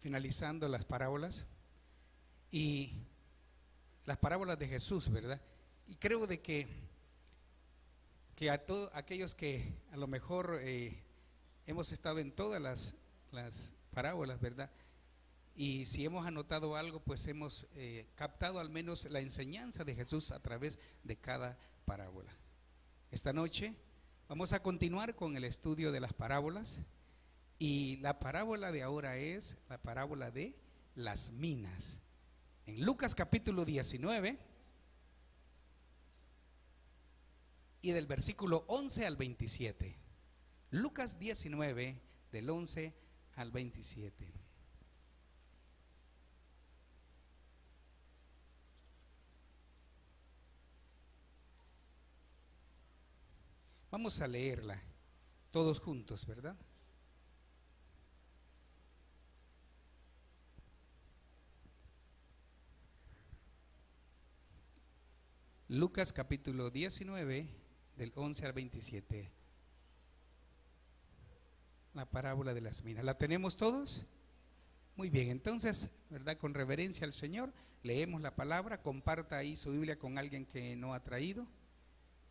finalizando las parábolas y las parábolas de Jesús, ¿verdad? Y creo de que a todos aquellos que a lo mejor hemos estado en todas las parábolas, ¿verdad? Y si hemos anotado algo, pues hemos captado al menos la enseñanza de Jesús a través de cada parábola. Esta noche vamos a continuar con el estudio de las parábolas y la parábola de ahora es la parábola de las minas. En Lucas capítulo 19 y del versículo 11 al 27. Lucas 19 del 11 al 27. Vamos a leerla todos juntos, ¿verdad? Lucas capítulo 19 del 11 al 27. La parábola de las minas. ¿La tenemos todos? Muy bien, entonces, ¿verdad? Con reverencia al Señor, leemos la palabra. Comparta ahí su Biblia con alguien que no ha traído.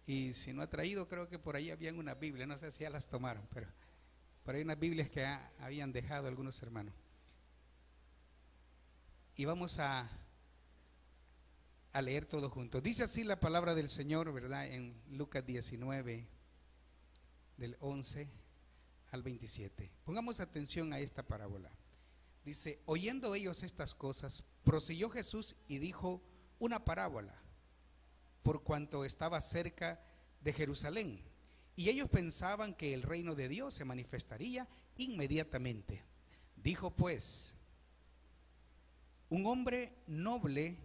Y si no ha traído, creo que por ahí habían una Biblia, no sé si ya las tomaron, pero por ahí unas Biblias que habían dejado algunos hermanos. Y vamos a leer todo juntos. Dice así la palabra del Señor, ¿verdad? En Lucas 19, del 11 al 27. Pongamos atención a esta parábola. Dice: oyendo ellos estas cosas, prosiguió Jesús y dijo una parábola, por cuanto estaba cerca de Jerusalén, y ellos pensaban que el reino de Dios se manifestaría inmediatamente. Dijo pues: un hombre noble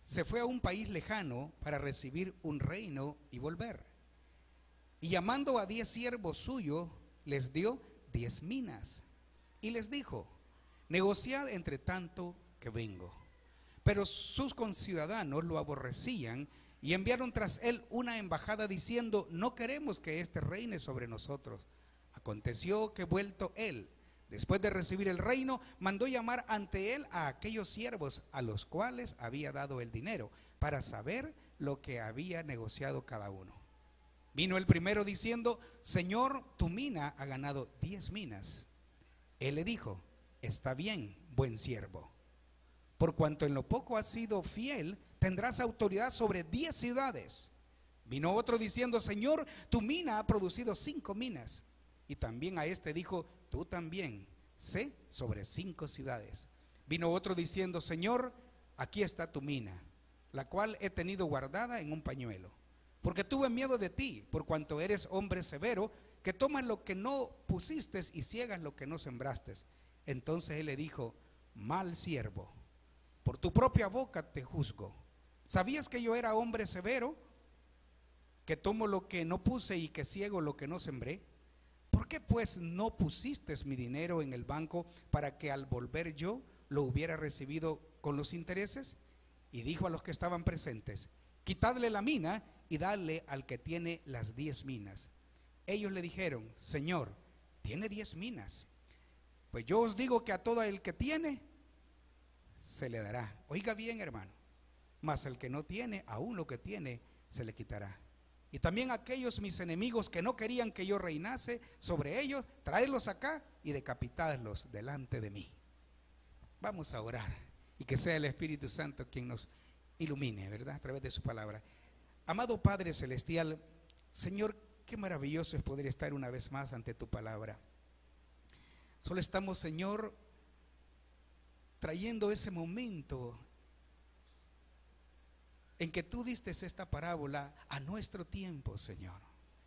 se fue a un país lejano para recibir un reino y volver. Y llamando a 10 siervos suyos, les dio 10 minas. Y les dijo: negociad entre tanto que vengo. Pero sus conciudadanos lo aborrecían y enviaron tras él una embajada diciendo: no queremos que éste reine sobre nosotros. Aconteció que vuelto él, después de recibir el reino, mandó llamar ante él a aquellos siervos a los cuales había dado el dinero, para saber lo que había negociado cada uno. Vino el primero diciendo: Señor, tu mina ha ganado 10 minas. Él le dijo: está bien, buen siervo. Por cuanto en lo poco has sido fiel, tendrás autoridad sobre 10 ciudades. Vino otro diciendo: Señor, tu mina ha producido 5 minas. Y también a este dijo: tú también, sé sobre 5 ciudades. Vino otro diciendo: Señor, aquí está tu mina, la cual he tenido guardada en un pañuelo, porque tuve miedo de ti, por cuanto eres hombre severo, que tomas lo que no pusiste y ciegas lo que no sembraste. Entonces él le dijo: mal siervo, por tu propia boca te juzgo. ¿Sabías que yo era hombre severo, que tomo lo que no puse y que ciego lo que no sembré? ¿Por qué pues no pusiste mi dinero en el banco para que al volver yo lo hubiera recibido con los intereses? Y dijo a los que estaban presentes: quitadle la mina y dadle al que tiene las 10 minas. Ellos le dijeron: Señor, tiene 10 minas. Pues yo os digo que a todo el que tiene se le dará. Oiga bien, hermano, mas el que no tiene, aún lo que tiene se le quitará. Y también aquellos mis enemigos que no querían que yo reinase sobre ellos, traedlos acá y decapitadlos delante de mí. Vamos a orar y que sea el Espíritu Santo quien nos ilumine, ¿verdad? A través de su palabra. Amado Padre Celestial, Señor, qué maravilloso es poder estar una vez más ante tu palabra. Solo estamos, Señor, trayendo ese momento en que tú diste esta parábola a nuestro tiempo, Señor.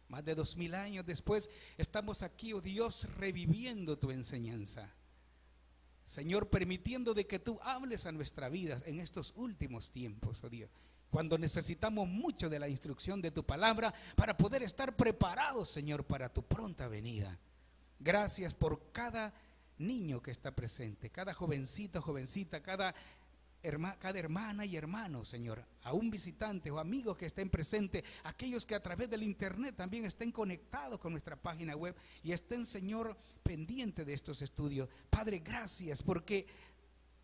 Más de 2000 años después estamos aquí, oh Dios, reviviendo tu enseñanza, Señor, permitiendo de que tú hables a nuestra vida en estos últimos tiempos, oh Dios, cuando necesitamos mucho de la instrucción de tu palabra para poder estar preparados, Señor, para tu pronta venida. Gracias por cada niño que está presente, cada jovencito, jovencita, cada cada hermana y hermano, Señor, a un visitante o amigos que estén presentes, aquellos que a través del internet también estén conectados con nuestra página web y estén, Señor, pendientes de estos estudios. Padre, gracias porque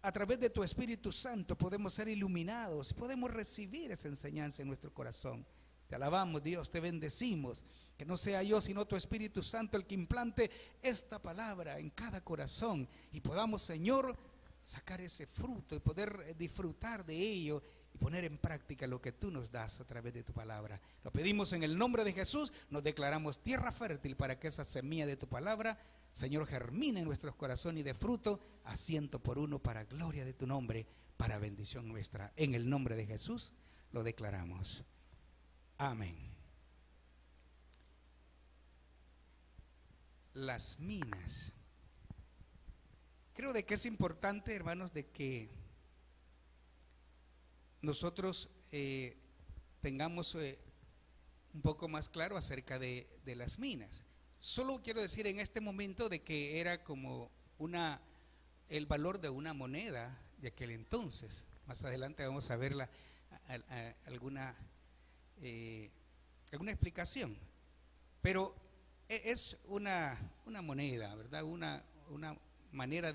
a través de tu Espíritu Santo podemos ser iluminados, podemos recibir esa enseñanza en nuestro corazón. Te alabamos, Dios, te bendecimos. Que no sea yo, sino tu Espíritu Santo el que implante esta palabra en cada corazón y podamos, Señor, sacar ese fruto y poder disfrutar de ello y poner en práctica lo que tú nos das a través de tu palabra. Lo pedimos en el nombre de Jesús, nos declaramos tierra fértil para que esa semilla de tu palabra, Señor, germine en nuestros corazones y dé fruto a 100 por 1 para gloria de tu nombre, para bendición nuestra. En el nombre de Jesús lo declaramos. Amén. Las minas. Creo de que es importante, hermanos, de que nosotros tengamos un poco más claro acerca de las minas. Solo quiero decir en este momento de que era como el valor de una moneda de aquel entonces. Más adelante vamos a ver alguna explicación. Pero es una moneda, ¿verdad? Una manera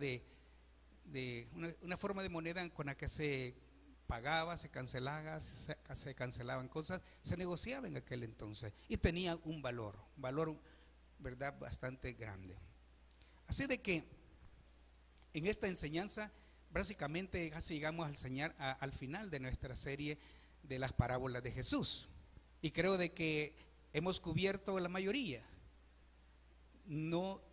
una forma de moneda con la que se pagaba, se cancelaban cosas, se negociaba en aquel entonces y tenía un valor, ¿verdad?, bastante grande. Así de que en esta enseñanza básicamente casi llegamos a enseñar al final de nuestra serie de las parábolas de Jesús y creo de que hemos cubierto la mayoría,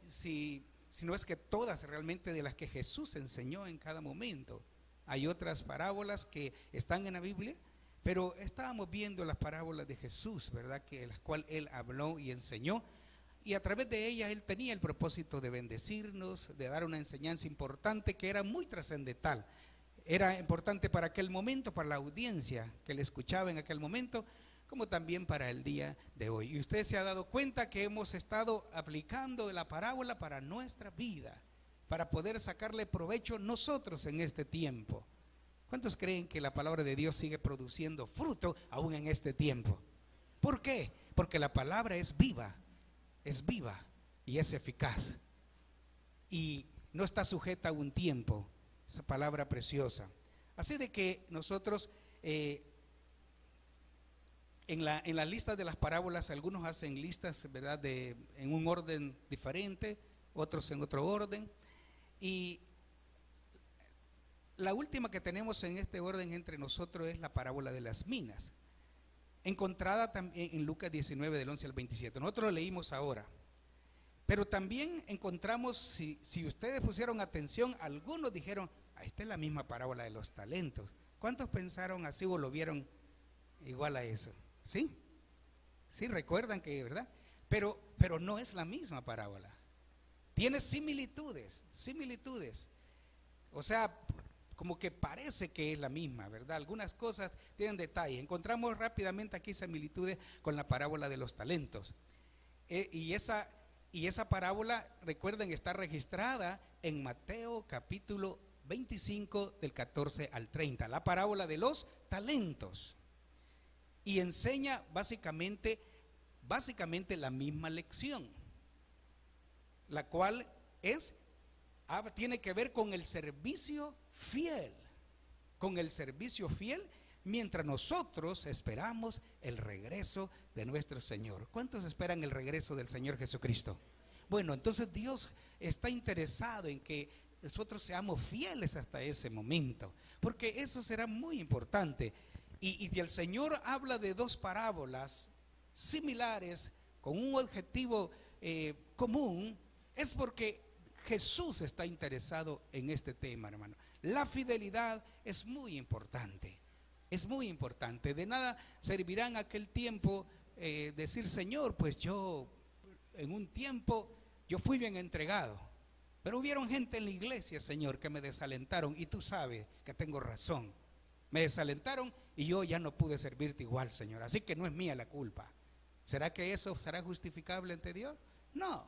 si no es que todas realmente de las que Jesús enseñó en cada momento. Hay otras parábolas que están en la Biblia, pero estábamos viendo las parábolas de Jesús, ¿verdad?, que las cuales Él habló y enseñó, y a través de ellas Él tenía el propósito de bendecirnos, de dar una enseñanza importante que era muy trascendental. Era importante para aquel momento, para la audiencia que le escuchaba en aquel momento, como también para el día de hoy. Y usted se ha dado cuenta que hemos estado aplicando la parábola para nuestra vida, para poder sacarle provecho nosotros en este tiempo. ¿Cuántos creen que la palabra de Dios sigue produciendo fruto aún en este tiempo? ¿Por qué? Porque la palabra es viva y es eficaz y no está sujeta a un tiempo, esa palabra preciosa. Así de que nosotros en la lista de las parábolas, algunos hacen listas, ¿verdad?, en un orden diferente, otros en otro orden, y la última que tenemos en este orden entre nosotros es la parábola de las minas, encontrada también en Lucas 19 del 11 al 27. Nosotros lo leímos ahora, pero también encontramos, si ustedes pusieron atención, algunos dijeron, esta es la misma parábola de los talentos. ¿Cuántos pensaron así o lo vieron igual a eso? ¿Sí? Sí, recuerdan que, ¿verdad? Pero no es la misma parábola. Tiene similitudes. O sea, como que parece que es la misma, ¿verdad? Algunas cosas tienen detalle. Encontramos rápidamente aquí similitudes con la parábola de los talentos. Y esa parábola, recuerden, está registrada en Mateo capítulo 25 del 14 al 30. La parábola de los talentos. Y enseña básicamente la misma lección, la cual tiene que ver con el servicio fiel, mientras nosotros esperamos el regreso de nuestro Señor. ¿Cuántos esperan el regreso del Señor Jesucristo? Bueno, entonces Dios está interesado en que nosotros seamos fieles hasta ese momento, porque eso será muy importante. Y el Señor habla de dos parábolas similares con un objetivo común, es porque Jesús está interesado en este tema, hermano. La fidelidad es muy importante, De nada servirá en aquel tiempo decir, Señor, pues yo en un tiempo yo fui bien entregado, pero hubieron gente en la iglesia, Señor, que me desalentaron y tú sabes que tengo razón. Me desalentaron y yo ya no pude servirte igual, Señor. Así que no es mía la culpa. ¿Será que eso será justificable ante Dios? No.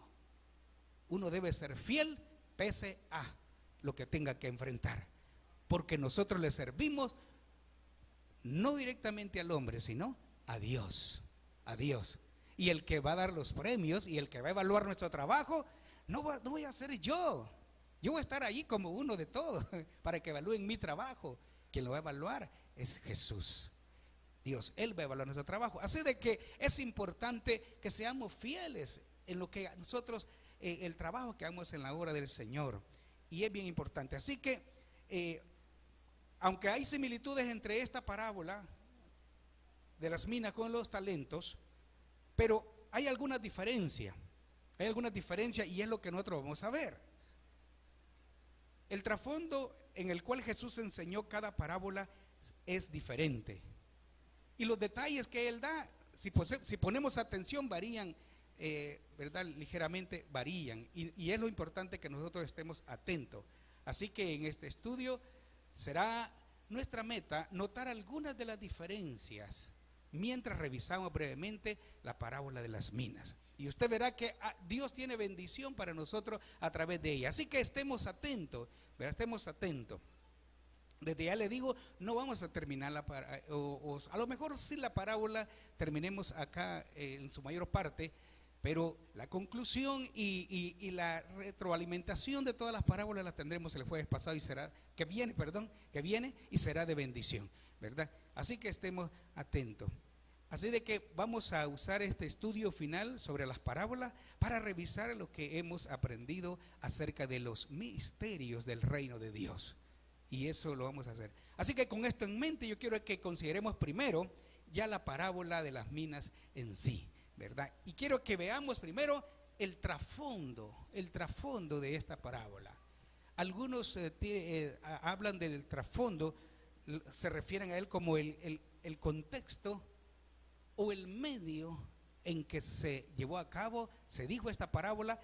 Uno debe ser fiel pese a lo que tenga que enfrentar. porque nosotros le servimos no directamente al hombre, sino a Dios, a Dios. Y el que va a dar los premios y el que va a evaluar nuestro trabajo, no voy a ser yo. Yo voy a estar allí como uno de todos para que evalúen mi trabajo. Quien lo va a evaluar es Jesús. Dios, Él va a evaluar nuestro trabajo. Así de que es importante que seamos fieles en lo que nosotros, el trabajo que hagamos en la obra del Señor. Y es bien importante. Así que, aunque hay similitudes entre esta parábola de las minas con los talentos, pero hay algunas diferencias. Hay algunas diferencias y es lo que nosotros vamos a ver. El trasfondo en el cual Jesús enseñó cada parábola es diferente. Y los detalles que Él da, si ponemos atención, varían, ¿verdad? Ligeramente varían. Y es lo importante que nosotros estemos atentos. Así que en este estudio será nuestra meta notar algunas de las diferencias mientras revisamos brevemente la parábola de las minas. Y usted verá que Dios tiene bendición para nosotros a través de ella. Así que estemos atentos, ¿verdad? Estemos atentos. Desde ya le digo, no vamos a terminar a lo mejor sí la parábola terminemos acá en su mayor parte, pero la conclusión y la retroalimentación de todas las parábolas las tendremos el jueves pasado que viene y será de bendición, ¿verdad? Así que estemos atentos. Así de que vamos a usar este estudio final sobre las parábolas para revisar lo que hemos aprendido acerca de los misterios del reino de Dios. Y eso lo vamos a hacer. Así que con esto en mente yo quiero que consideremos primero ya la parábola de las minas en sí, ¿verdad? Y quiero que veamos primero el trasfondo de esta parábola. Algunos hablan del trasfondo, se refieren a él como el contexto o el medio en que se llevó a cabo, se dijo esta parábola,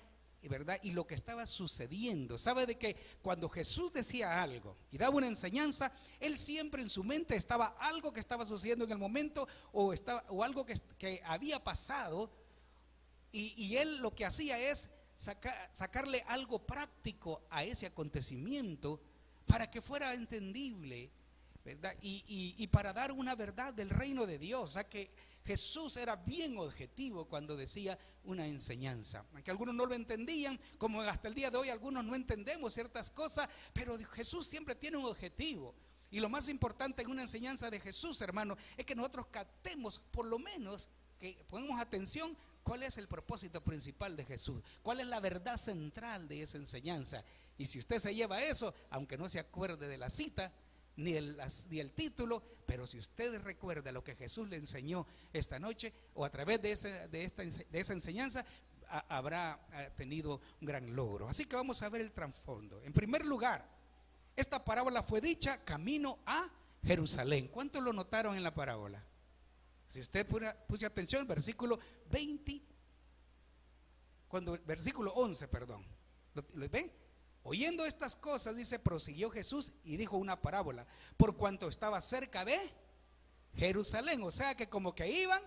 ¿verdad? Y lo que estaba sucediendo. Sabe de que cuando Jesús decía algo y daba una enseñanza, Él siempre en su mente estaba algo que estaba sucediendo en el momento o algo que había pasado, y Él lo que hacía es sacarle algo práctico a ese acontecimiento para que fuera entendible, ¿verdad? Y para dar una verdad del reino de Dios. O sea que Jesús era bien objetivo cuando decía una enseñanza. Aunque algunos no lo entendían, como hasta el día de hoy algunos no entendemos ciertas cosas, pero Jesús siempre tiene un objetivo. Y lo más importante en una enseñanza de Jesús, hermano, es que nosotros captemos, por lo menos, que pongamos atención, cuál es el propósito principal de Jesús, cuál es la verdad central de esa enseñanza. Y si usted se lleva eso, aunque no se acuerde de la cita, ni el título, pero si usted recuerda lo que Jesús le enseñó esta noche o a través de esa enseñanza, habrá tenido un gran logro. Así que vamos a ver el trasfondo. En primer lugar, esta parábola fue dicha camino a Jerusalén. ¿Cuántos lo notaron en la parábola? Si usted puso atención, versículo 11, perdón. ¿Lo ve? Oyendo estas cosas, dice, prosiguió Jesús y dijo una parábola, por cuanto estaba cerca de Jerusalén. O sea que como que iban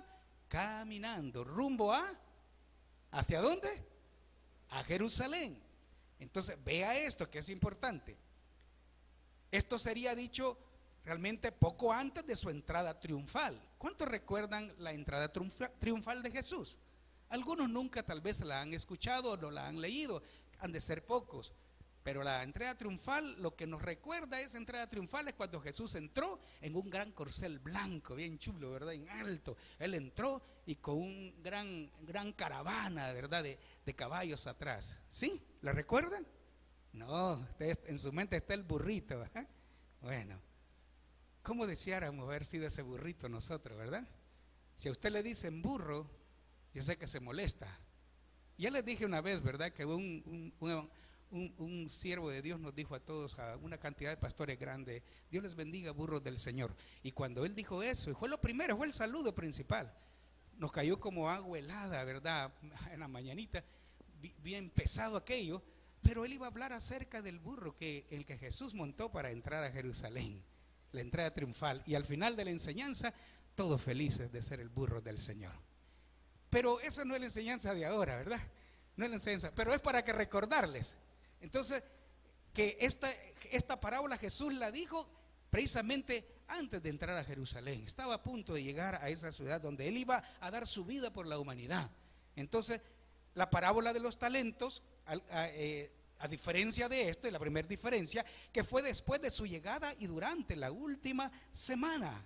caminando rumbo ¿hacia dónde? A Jerusalén. Entonces vea esto que es importante. Esto sería dicho realmente poco antes de su entrada triunfal. ¿Cuántos recuerdan la entrada triunfal de Jesús? Algunos nunca tal vez la han escuchado o no la han leído, han de ser pocos. Pero la entrada triunfal, lo que nos recuerda esa entrada triunfal es cuando Jesús entró en un gran corcel blanco, bien chulo, ¿verdad? En alto. Él entró y con un gran caravana, ¿verdad? De caballos atrás. ¿Sí? ¿La recuerdan? No, en su mente está el burrito, ¿verdad? Bueno, ¿cómo deseáramos haber sido ese burrito nosotros, verdad? Si a usted le dicen burro, yo sé que se molesta. Ya les dije una vez, ¿verdad? Que un siervo de Dios nos dijo a todos, a una cantidad de pastores grandes, Dios les bendiga, burros del Señor. Y cuando él dijo eso, y fue lo primero, fue el saludo principal, nos cayó como agua helada, ¿verdad? En la mañanita, bien pesado aquello, pero él iba a hablar acerca del burro el que Jesús montó para entrar a Jerusalén, la entrada triunfal. Y al final de la enseñanza, todos felices de ser el burro del Señor. Pero esa no es la enseñanza de ahora, ¿verdad? No es la enseñanza, pero es para que recordarles. Entonces, que esta parábola Jesús la dijo precisamente antes de entrar a Jerusalén. Estaba a punto de llegar a esa ciudad donde Él iba a dar su vida por la humanidad. Entonces, la parábola de los talentos, a diferencia de esto, y la primera diferencia, que fue después de su llegada y durante la última semana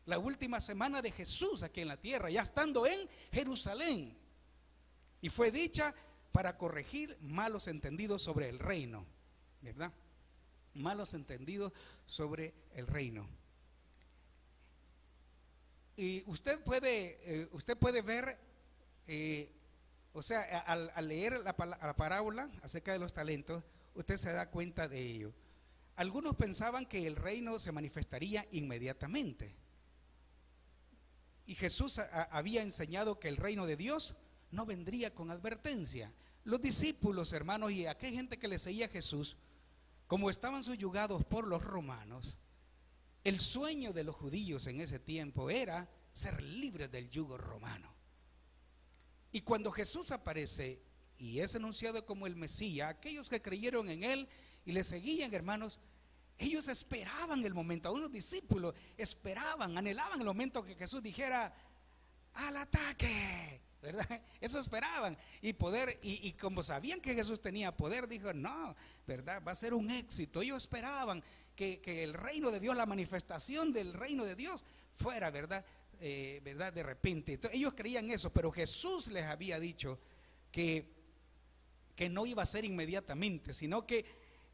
de Jesús aquí en la tierra, ya estando en Jerusalén, y fue dicha para corregir malos entendidos sobre el reino, ¿verdad? Malos entendidos sobre el reino. Y usted puede ver, o sea, al leer la parábola acerca de los talentos, usted se da cuenta de ello. Algunos pensaban que el reino se manifestaría inmediatamente. Y Jesús había enseñado que el reino de Dios no vendría con advertencia. Los discípulos, hermanos, y aquella gente que le seguía a Jesús, como estaban subyugados por los romanos, el sueño de los judíos en ese tiempo era ser libres del yugo romano. Y cuando Jesús aparece y es anunciado como el Mesías, aquellos que creyeron en Él y le seguían, hermanos, ellos esperaban el momento. A unos discípulos esperaban, anhelaban el momento que Jesús dijera: al ataque, ¿verdad? Eso esperaban. Y como sabían que Jesús tenía poder, dijo: no, ¿verdad? Va a ser un éxito. Ellos esperaban que el reino de Dios, la manifestación del reino de Dios fuera, ¿verdad? ¿Verdad? De repente. Entonces, ellos creían eso, pero Jesús les había dicho que no iba a ser inmediatamente, sino que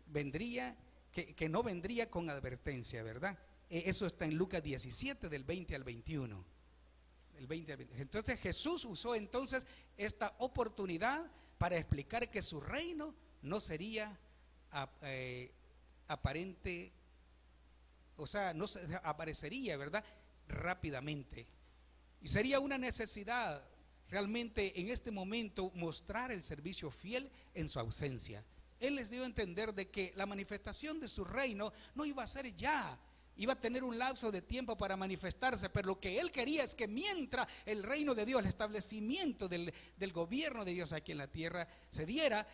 vendría, que no vendría con advertencia, ¿verdad? Eso está en Lucas 17, del 20 al 21. Entonces Jesús usó entonces esta oportunidad para explicar que su reino no sería aparente, o sea, no se aparecería, ¿verdad?, rápidamente. Y sería una necesidad realmente en este momento mostrar el servicio fiel en su ausencia. Él les dio a entender de que la manifestación de su reino no iba a ser ya, iba a tener un lapso de tiempo para manifestarse, pero lo que Él quería es que mientras el reino de Dios, el establecimiento del gobierno de Dios aquí en la tierra se diera,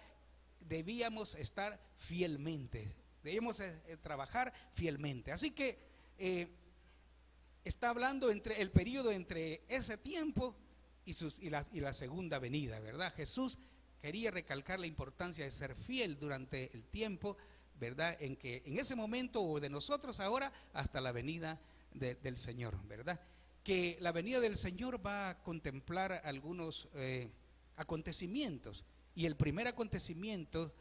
debíamos estar fielmente, debíamos trabajar fielmente. Así que está hablando entre el periodo entre ese tiempo y la segunda venida, ¿verdad? Jesús quería recalcar la importancia de ser fiel durante el tiempo, ¿verdad?, en que en ese momento, o de nosotros ahora, hasta la venida del Señor, ¿verdad? Que la venida del Señor va a contemplar algunos acontecimios, y el primer acontecimiento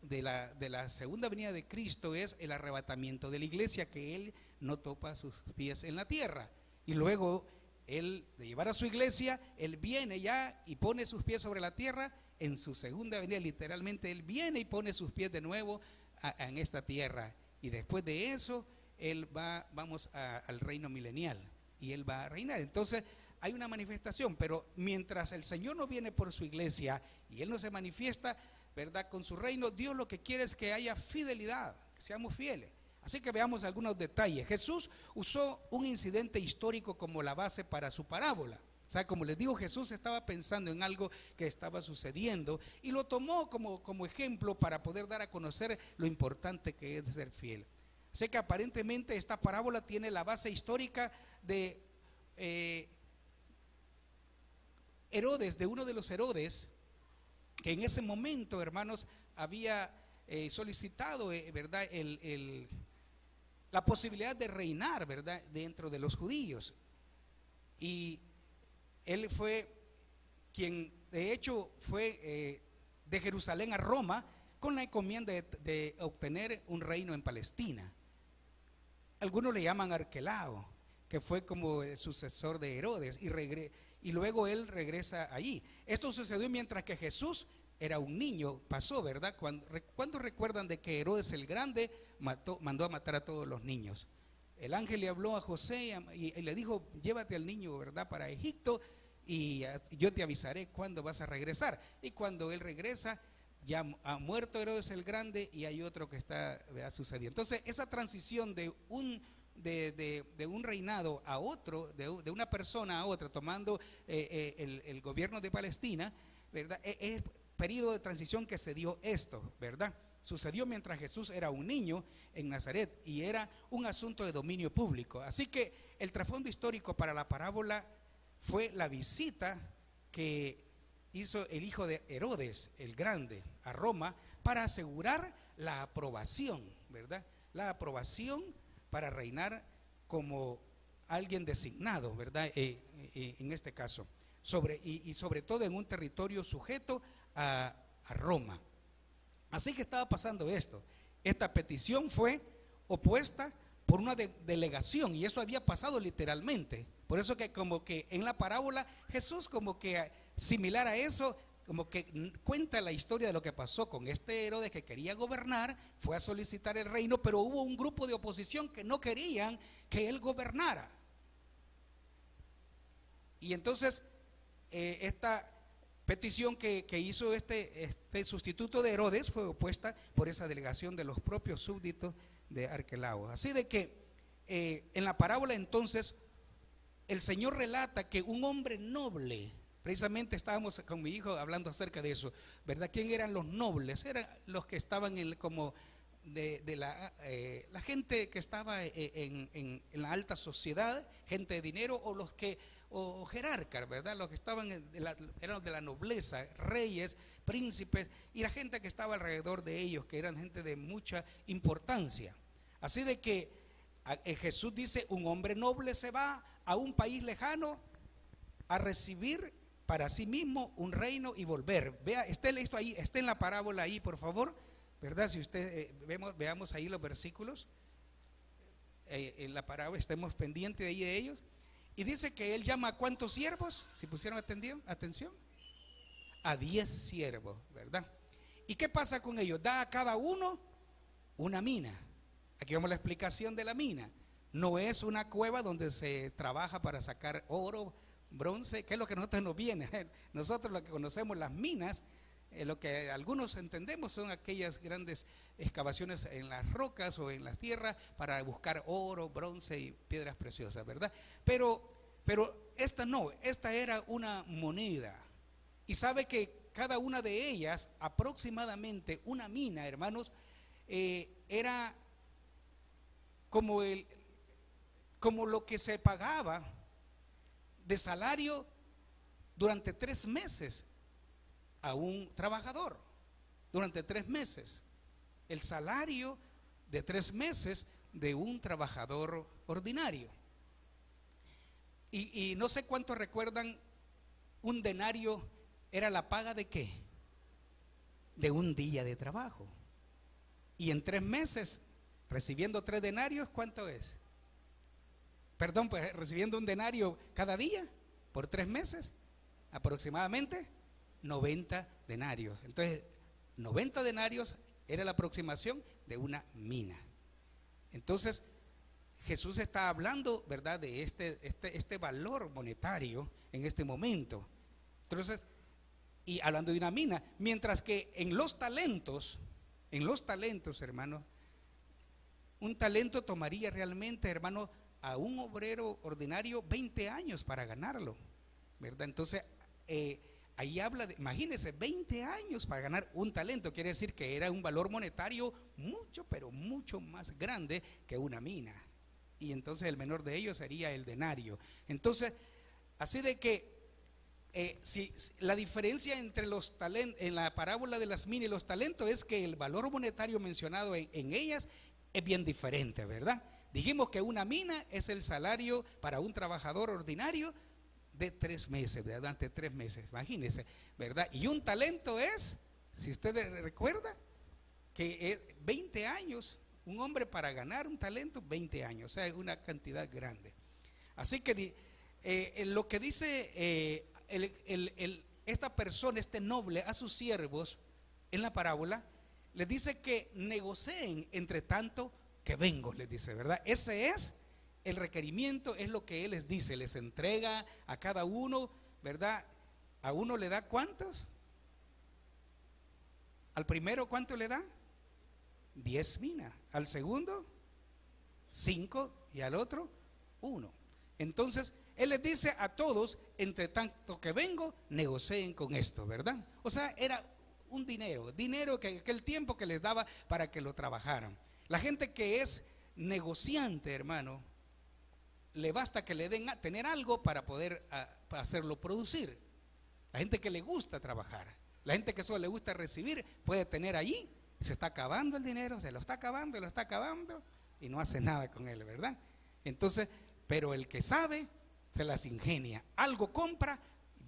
de la segunda venida de Cristo es el arrebatamiento de la iglesia, que Él no topa sus pies en la tierra, y luego Él, de llevar a su iglesia, Él viene ya y pone sus pies sobre la tierra. En su segunda venida, literalmente, Él viene y pone sus pies de nuevo en esta tierra, y después de eso Él vamos al reino milenial, y Él va a reinar. Entonces hay una manifestación, pero mientras el Señor no viene por su iglesia y Él no se manifiesta, ¿verdad?, con su reino, Dios lo que quiere es que haya fidelidad, que seamos fieles. Así que veamos algunos detalles. Jesús usó un incidente histórico como la base para su parábola. O sea, como les digo, Jesús estaba pensando en algo que estaba sucediendo y lo tomó como ejemplo para poder dar a conocer lo importante que es ser fiel. Así que aparentemente esta parábola tiene la base histórica de Herodes, de uno de los Herodes, que en ese momento, hermanos, había solicitado, ¿verdad?, la posibilidad de reinar, ¿verdad?, dentro de los judíos. Y él fue quien, de hecho, fue de Jerusalén a Roma con la encomienda de obtener un reino en Palestina. Algunos le llaman Arquelao, que fue como el sucesor de Herodes, y luego él regresa allí. Esto sucedió mientras que Jesús era un niño, pasó, ¿verdad? ¿Cuándo recuerdan de que Herodes el Grande mandó a matar a todos los niños? El ángel le habló a José y le dijo: llévate al niño, ¿verdad?, para Egipto, y yo te avisaré cuándo vas a regresar. Y cuando él regresa, ya ha muerto Herodes el Grande y hay otro que está sucediendo. Entonces esa transición de un reinado a otro, de una persona a otra, tomando el gobierno de Palestina, ¿verdad?, es el periodo de transición que se dio esto, ¿verdad? sucedió mientras Jesús era un niño en Nazaret y era un asunto de dominio público. Así que el trasfondo histórico para la parábola fue la visita que hizo el hijo de Herodes el Grande a Roma para asegurar la aprobación, ¿verdad? La aprobación para reinar como alguien designado, ¿verdad? En este caso, sobre todo en un territorio sujeto a Roma. Así que estaba pasando esto. Esta petición fue opuesta por una delegación, y eso había pasado literalmente. Por eso que como que en la parábola Jesús como que similar a eso, como que cuenta la historia de lo que pasó con este Herodes que quería gobernar, fue a solicitar el reino, pero hubo un grupo de oposición que no querían que él gobernara. Y entonces esta petición que hizo este sustituto de Herodes fue opuesta por esa delegación de los propios súbditos de Arquelao. Así de que en la parábola entonces el Señor relata que un hombre noble, precisamente estábamos con mi hijo hablando acerca de eso, ¿verdad? ¿Quién eran los nobles? Eran los que estaban como de la gente que estaba en la alta sociedad, gente de dinero, o los que o jerarcas, ¿verdad? Los que estaban eran de la nobleza, reyes, príncipes, y la gente que estaba alrededor de ellos, que eran gente de mucha importancia. Así de que Jesús dice: un hombre noble se va a un país lejano a recibir para sí mismo un reino y volver. Vea, esté listo ahí, esté en la parábola ahí, por favor, ¿verdad? Si usted veamos ahí los versículos en la parábola, estemos pendientes ahí de ellos. Y dice que él llama a ¿cuántos siervos? Si pusieron atención, a 10 siervos, ¿verdad? ¿Y qué pasa con ellos? Da a cada uno una mina. Aquí vemos la explicación de la mina. No es una cueva donde se trabaja para sacar oro, bronce, que es lo que a nosotros nos viene. Nosotros lo que conocemos, las minas, lo que algunos entendemos son aquellas grandes excavaciones en las rocas o en las tierras para buscar oro, bronce y piedras preciosas, ¿verdad? Pero esta no, esta era una moneda. Y sabe que cada una de ellas, aproximadamente una mina, hermanos, era como lo que se pagaba de salario durante 3 meses a un trabajador. Durante 3 meses, el salario de 3 meses de un trabajador ordinario. Y no sé cuántos recuerdan, un denario era la paga ¿de qué? De un día de trabajo. Y en 3 meses, recibiendo 3 denarios, ¿cuánto es? Perdón, pues recibiendo un denario cada día por 3 meses, aproximadamente 90 denarios. Entonces, 90 denarios era la aproximación de una mina. Entonces, Jesús está hablando, ¿verdad?, de este valor monetario en este momento. Entonces, y hablando de una mina, mientras que en los talentos, hermanos, un talento tomaría realmente, hermano, a un obrero ordinario 20 años para ganarlo, ¿verdad? Entonces, ahí habla de, imagínense, 20 años para ganar un talento. Quiere decir que era un valor monetario mucho, pero mucho más grande que una mina. Y entonces el menor de ellos sería el denario. Entonces, así de que si la diferencia entre los talentos en la parábola de las minas y los talentos es que el valor monetario mencionado en ellas es bien diferente, ¿verdad? Dijimos que una mina es el salario para un trabajador ordinario de 3 meses, durante 3 meses, imagínense, ¿verdad? Y un talento es, si usted recuerda, que es 20 años, un hombre para ganar un talento, 20 años, o sea, es una cantidad grande. Así que lo que dice esta persona, este noble, a sus siervos en la parábola, les dice que negocien entre tanto que vengo, les dice, ¿verdad? Ese es el requerimiento, es lo que él les dice, les entrega a cada uno, ¿verdad? A uno le da ¿cuántos? Al primero, ¿cuánto le da? 10 minas. Al segundo, 5, y al otro, 1. Entonces, él les dice a todos, entre tanto que vengo, negocien con esto, ¿verdad? O sea, era un dinero que aquel tiempo que les daba para que lo trabajaran. La gente que es negociante, hermano, le basta que le den a tener algo para poder para hacerlo producir. La gente que le gusta trabajar, la gente que solo le gusta recibir, puede tener allí, se está acabando el dinero, se lo está acabando y no hace nada con él, ¿verdad? Entonces, pero el que sabe se las ingenia, algo compra,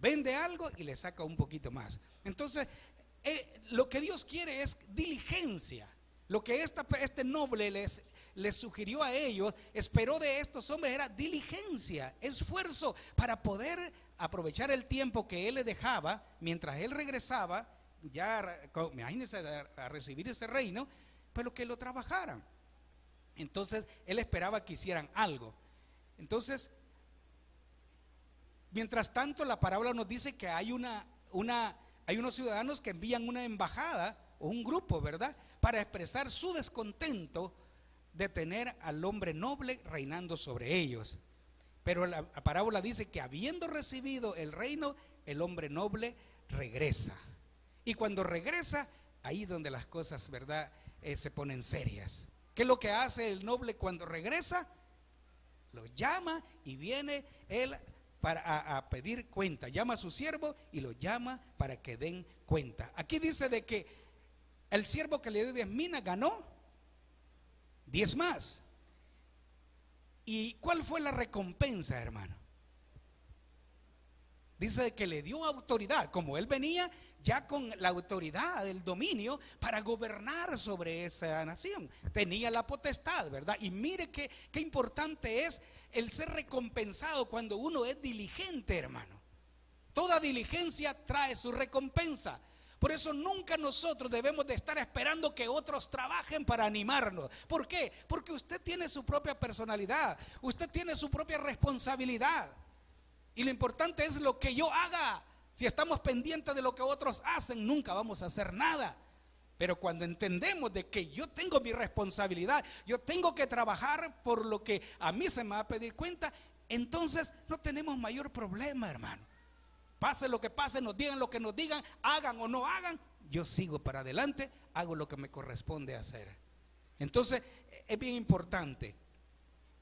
vende algo y le saca un poquito más. Entonces, lo que Dios quiere es diligencia. Lo que este noble les sugirió a ellos, esperó de estos hombres, era diligencia, esfuerzo para poder aprovechar el tiempo que él le dejaba mientras él regresaba, ya imagínense, a recibir ese reino, pero que lo trabajaran. Entonces él esperaba que hicieran algo. Entonces, mientras tanto, la parábola nos dice que hay unos ciudadanos que envían una embajada o un grupo, ¿verdad?, para expresar su descontento de tener al hombre noble reinando sobre ellos. Pero la parábola dice que habiendo recibido el reino, el hombre noble regresa. Y cuando regresa, ahí donde las cosas, ¿verdad?, se ponen serias. ¿Qué es lo que hace el noble cuando regresa? Lo llama y viene él a pedir cuenta. Llama a su siervo y lo llama para que den cuenta. Aquí dice de que el siervo que le dio 10 minas ganó 10 más. ¿Y cuál fue la recompensa, hermano? Dice que le dio autoridad, como él venía ya con la autoridad del dominio para gobernar sobre esa nación. Tenía la potestad, ¿verdad? Y mire qué importante es el ser recompensado cuando uno es diligente, hermano. Toda diligencia trae su recompensa. Por eso nunca nosotros debemos de estar esperando que otros trabajen para animarnos. ¿Por qué? Porque usted tiene su propia personalidad, usted tiene su propia responsabilidad. Y lo importante es lo que yo haga. Si estamos pendientes de lo que otros hacen, nunca vamos a hacer nada. Pero cuando entendemos de que yo tengo mi responsabilidad, yo tengo que trabajar por lo que a mí se me va a pedir cuenta, entonces no tenemos mayor problema, hermano. Pase lo que pase, nos digan lo que nos digan, hagan o no hagan, yo sigo para adelante, hago lo que me corresponde hacer. Entonces es bien importante.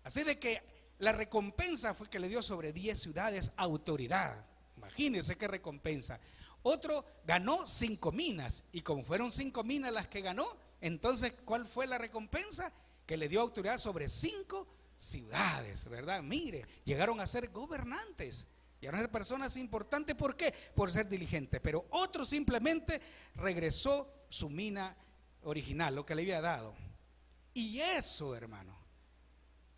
Así de que la recompensa fue que le dio sobre 10 ciudades autoridad. Imagínense qué recompensa. Otro ganó 5 minas, y como fueron 5 minas las que ganó, entonces ¿cuál fue la recompensa? Que le dio autoridad sobre 5 ciudades, ¿verdad? Mire, llegaron a ser gobernantes. Y ahora ser personas importantes. ¿Por qué? Por ser diligentes. Pero otro simplemente regresó su mina original, lo que le había dado. Y eso, hermano,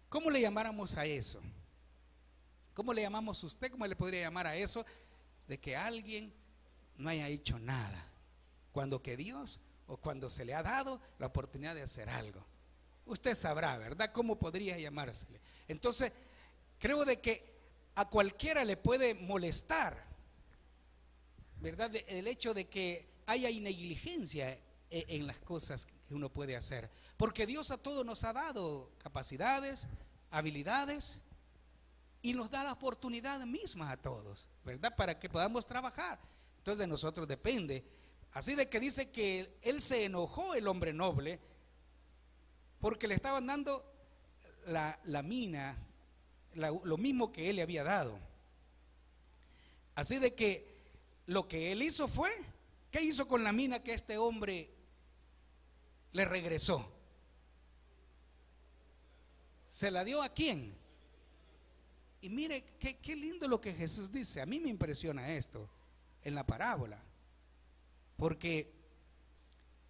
¿cómo le llamáramos a eso? ¿Cómo le llamamos a usted? ¿Cómo le podría llamar a eso? De que alguien no haya hecho nada, cuando que Dios o cuando se le ha dado la oportunidad de hacer algo. Usted sabrá, ¿verdad?, cómo podría llamársele. Entonces, creo de que a cualquiera le puede molestar, ¿verdad?, el hecho de que haya negligencia en las cosas que uno puede hacer. Porque Dios a todos nos ha dado capacidades, habilidades, y nos da la oportunidad misma a todos, ¿verdad?, para que podamos trabajar. Entonces de nosotros depende. Así de que dice que él se enojó, el hombre noble, porque le estaban dando la mina, lo mismo que él le había dado. Así de que lo que él hizo fue, ¿qué hizo con la mina que este hombre le regresó? ¿Se la dio a quién? Y mire qué lindo lo que Jesús dice. A mí me impresiona esto en la parábola, porque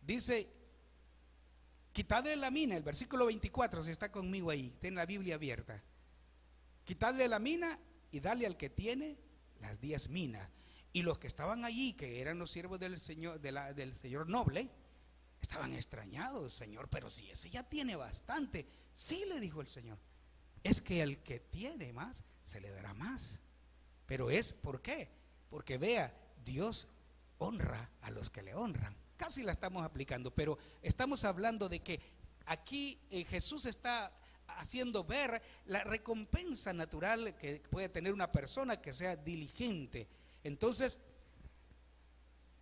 dice: quitadle la mina, el versículo 24, si está conmigo ahí, tiene la Biblia abierta. Quitadle la mina y dale al que tiene las 10 minas. Y los que estaban allí, que eran los siervos del Señor, del Señor noble, estaban extrañados. Señor, pero si ese ya tiene bastante. Sí, le dijo el Señor, es que el que tiene más se le dará más. Pero es, ¿por qué? Porque vea, Dios honra a los que le honran. Casi la estamos aplicando, pero estamos hablando de que aquí Jesús está haciendo ver la recompensa natural que puede tener una persona que sea diligente. Entonces,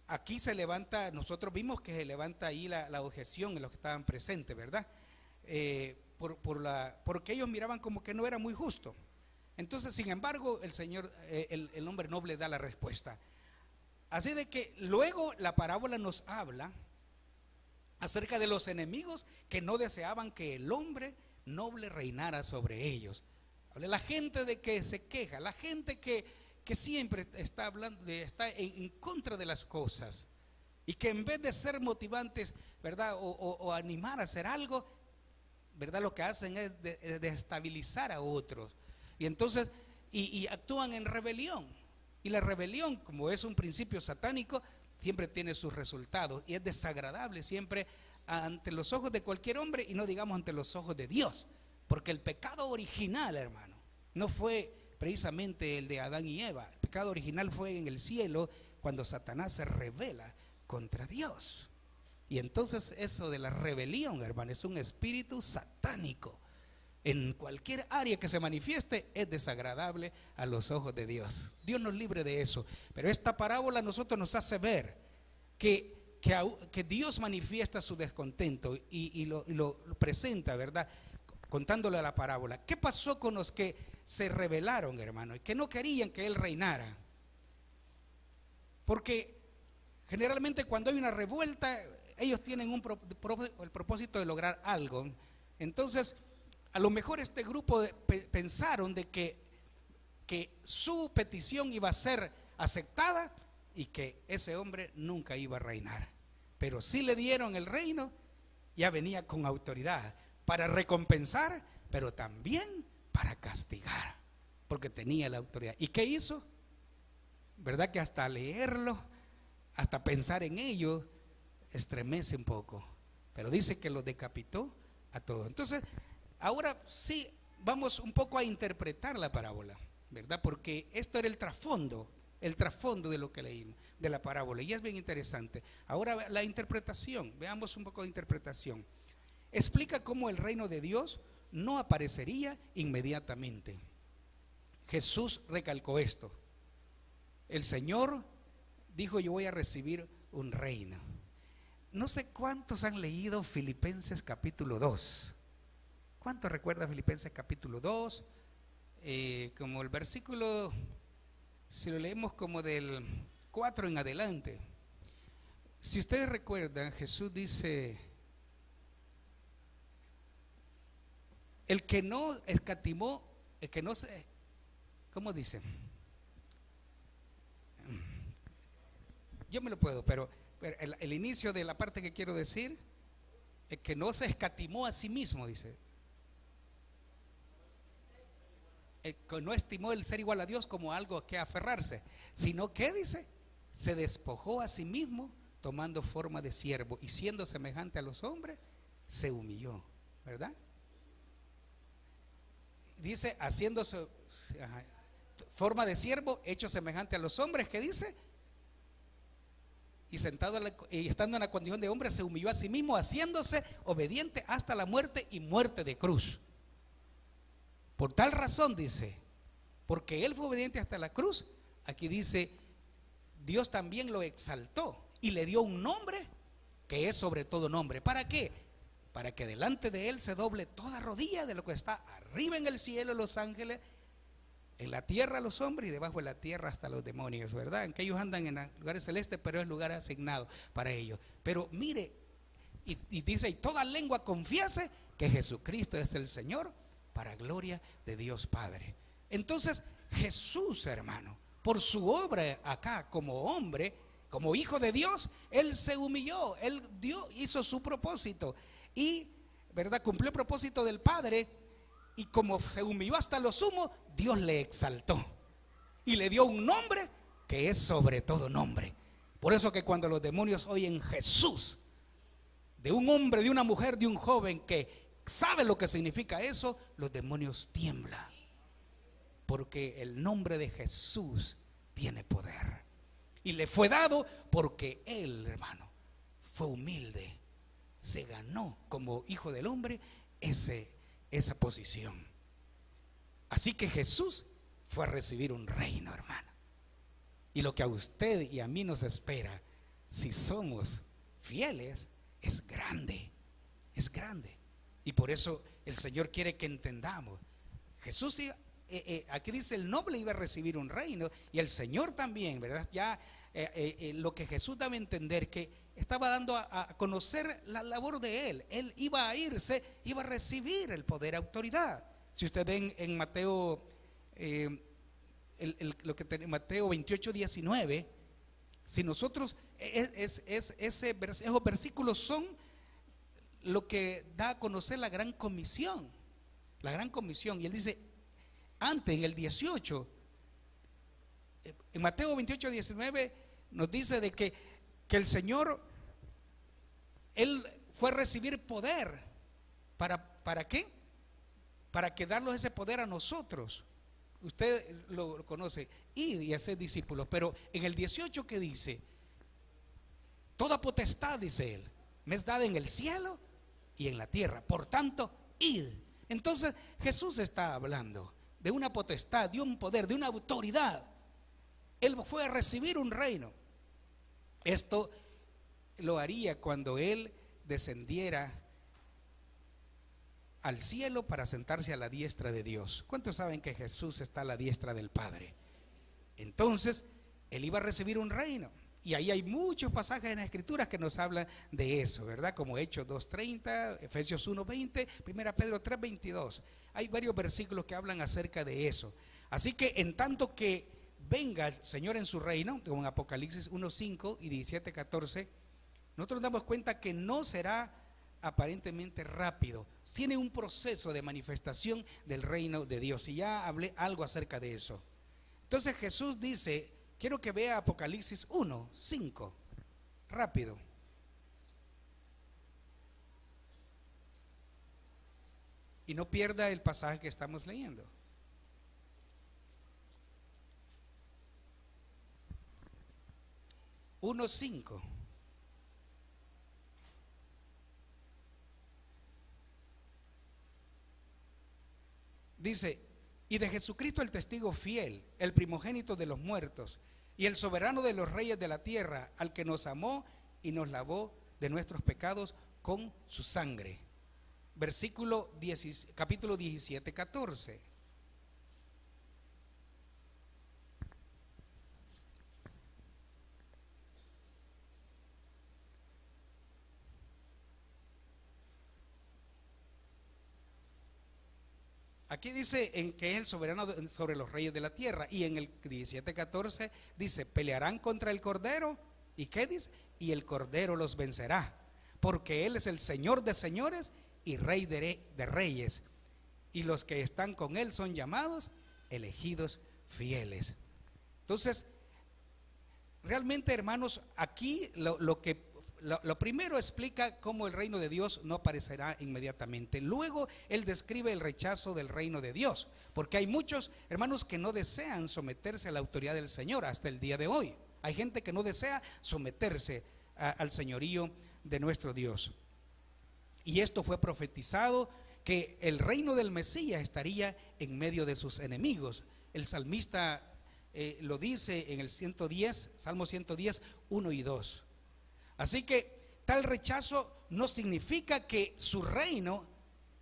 aquí se levanta, nosotros vimos que se levanta ahí la objeción en los que estaban presentes, ¿verdad? Porque ellos miraban como que no era muy justo. Entonces, sin embargo, el Señor, el hombre noble da la respuesta. Así de que luego la parábola nos habla acerca de los enemigos que no deseaban que el hombre noble reinara sobre ellos. La gente de que se queja, la gente que siempre está hablando, está en contra de las cosas, y que en vez de ser motivantes, ¿verdad? O animar a hacer algo, ¿verdad? Lo que hacen es desestabilizar a otros. Y entonces, y actúan en rebelión. Y la rebelión, como es un principio satánico, siempre tiene sus resultados y es desagradable siempre ante los ojos de cualquier hombre, y no digamos ante los ojos de Dios, porque el pecado original, hermano, no fue precisamente el de Adán y Eva. El pecado original fue en el cielo, cuando Satanás se rebela contra Dios. Y entonces eso de la rebelión, hermano, es un espíritu satánico. En cualquier área que se manifieste es desagradable a los ojos de Dios. Dios nos libre de eso. Pero esta parábola a nosotros nos hace ver que Dios manifiesta su descontento y lo presenta, ¿verdad? Contándole la parábola. ¿Qué pasó con los que se rebelaron, hermano, y que no querían que Él reinara? Porque generalmente cuando hay una revuelta, ellos tienen el propósito de lograr algo. Entonces, a lo mejor este grupo pensaron de que su petición iba a ser aceptada y que ese hombre nunca iba a reinar. Pero sí le dieron el reino, ya venía con autoridad para recompensar, pero también para castigar, porque tenía la autoridad. ¿Y qué hizo? ¿Verdad que hasta leerlo, hasta pensar en ello, estremece un poco? Pero dice que lo decapitó a todos. Entonces, ahora sí vamos un poco a interpretar la parábola, ¿verdad? Porque esto era el trasfondo de lo que leímos, de la parábola, y es bien interesante. Ahora la interpretación, veamos un poco de interpretación. Explica cómo el reino de Dios no aparecería inmediatamente. Jesús recalcó esto. El Señor dijo: yo voy a recibir un reino. No sé cuántos han leído Filipenses capítulo 2. ¿Cuántos recuerdan Filipenses capítulo 2? Como el versículo, si lo leemos como del 4 en adelante. Si ustedes recuerdan, Jesús dice: el que no escatimó, el que no se, ¿cómo dice? Yo me lo puedo, pero el inicio de la parte que quiero decir, el que no se escatimó a sí mismo, dice. El que no estimó el ser igual a Dios como algo a que aferrarse, sino que, dice, se despojó a sí mismo, tomando forma de siervo, y siendo semejante a los hombres, se humilló, ¿verdad? Dice, haciéndose forma de siervo, hecho semejante a los hombres, ¿qué dice? Y estando en la condición de hombre, se humilló a sí mismo, haciéndose obediente hasta la muerte, y muerte de cruz. Por tal razón, dice, porque Él fue obediente hasta la cruz, aquí dice, Dios también lo exaltó y le dio un nombre que es sobre todo nombre. ¿Para qué? Para que delante de Él se doble toda rodilla de lo que está arriba en el cielo, los ángeles, en la tierra los hombres, y debajo de la tierra hasta los demonios, ¿verdad? En que ellos andan en lugares celestes, pero es lugar asignado para ellos. Pero mire, y dice, y toda lengua confiese que Jesucristo es el Señor, para gloria de Dios Padre. Entonces Jesús, hermano, por su obra acá como hombre, como hijo de Dios, Él se humilló, Él hizo su propósito y, ¿verdad?, cumplió el propósito del Padre. Y como se humilló hasta lo sumo, Dios le exaltó y le dio un nombre que es sobre todo nombre. Por eso que cuando los demonios oyen Jesús, de un hombre, de una mujer, de un joven que sabe lo que significa eso, los demonios tiemblan, porque el nombre de Jesús tiene poder. Y le fue dado porque Él, hermano, fue humilde, se ganó como hijo del hombre esa posición. Así que Jesús fue a recibir un reino, hermano. Y lo que a usted y a mí nos espera si somos fieles, es grande, es grande. Y por eso el Señor quiere que entendamos. Jesús iba, aquí dice el noble iba a recibir un reino, y el Señor también, ¿verdad? Ya lo que Jesús daba a entender, que estaba dando a conocer la labor de Él iba a irse, iba a recibir el poder, autoridad. Si usted ven en Mateo, Mateo 28, 19, si nosotros, esos versículos son lo que da a conocer la gran comisión. La gran comisión. Y él dice, antes en el 18, en Mateo 28, 19, nos dice de que el Señor, Él fue a recibir poder. ¿Para qué? Para que darnos ese poder a nosotros. Usted lo conoce, id y hacer discípulos. Pero en el 18, ¿qué dice? Toda potestad, dice Él, me es dada en el cielo y en la tierra. Por tanto, id. Entonces Jesús está hablando de una potestad, de un poder, de una autoridad. Él fue a recibir un reino. Esto lo haría cuando Él descendiera al cielo para sentarse a la diestra de Dios. ¿Cuántos saben que Jesús está a la diestra del Padre? Entonces Él iba a recibir un reino. Y ahí hay muchos pasajes en las Escrituras que nos hablan de eso, ¿verdad? Como Hechos 2:30, Efesios 1:20, 1 Pedro 3:22. Hay varios versículos que hablan acerca de eso. Así que en tanto que venga el Señor en su reino, como en Apocalipsis 1:5 y 17:14, nosotros nos damos cuenta que no será aparentemente rápido. Tiene un proceso de manifestación del reino de Dios. Y ya hablé algo acerca de eso. Entonces Jesús dice, quiero que vea Apocalipsis 1:5, rápido. Y no pierda el pasaje que estamos leyendo. Uno 5. Dice, y de Jesucristo el testigo fiel, el primogénito de los muertos y el soberano de los reyes de la tierra, al que nos amó y nos lavó de nuestros pecados con su sangre. Capítulo 17, 14. Aquí dice en que es el soberano sobre los reyes de la tierra. Y en el 17:14 dice, pelearán contra el Cordero. ¿Y qué dice? Y el Cordero los vencerá, porque Él es el Señor de señores y Rey de reyes. Y los que están con Él son llamados, elegidos, fieles. Entonces, realmente, hermanos, aquí lo primero explica cómo el reino de Dios no aparecerá inmediatamente. Luego Él describe el rechazo del reino de Dios, porque hay muchos hermanos que no desean someterse a la autoridad del Señor hasta el día de hoy. Hay gente que no desea someterse al señorío de nuestro Dios. Y esto fue profetizado, que el reino del Mesías estaría en medio de sus enemigos. El salmista lo dice en el 110, Salmo 110, 1 y 2. Así que tal rechazo no significa que su reino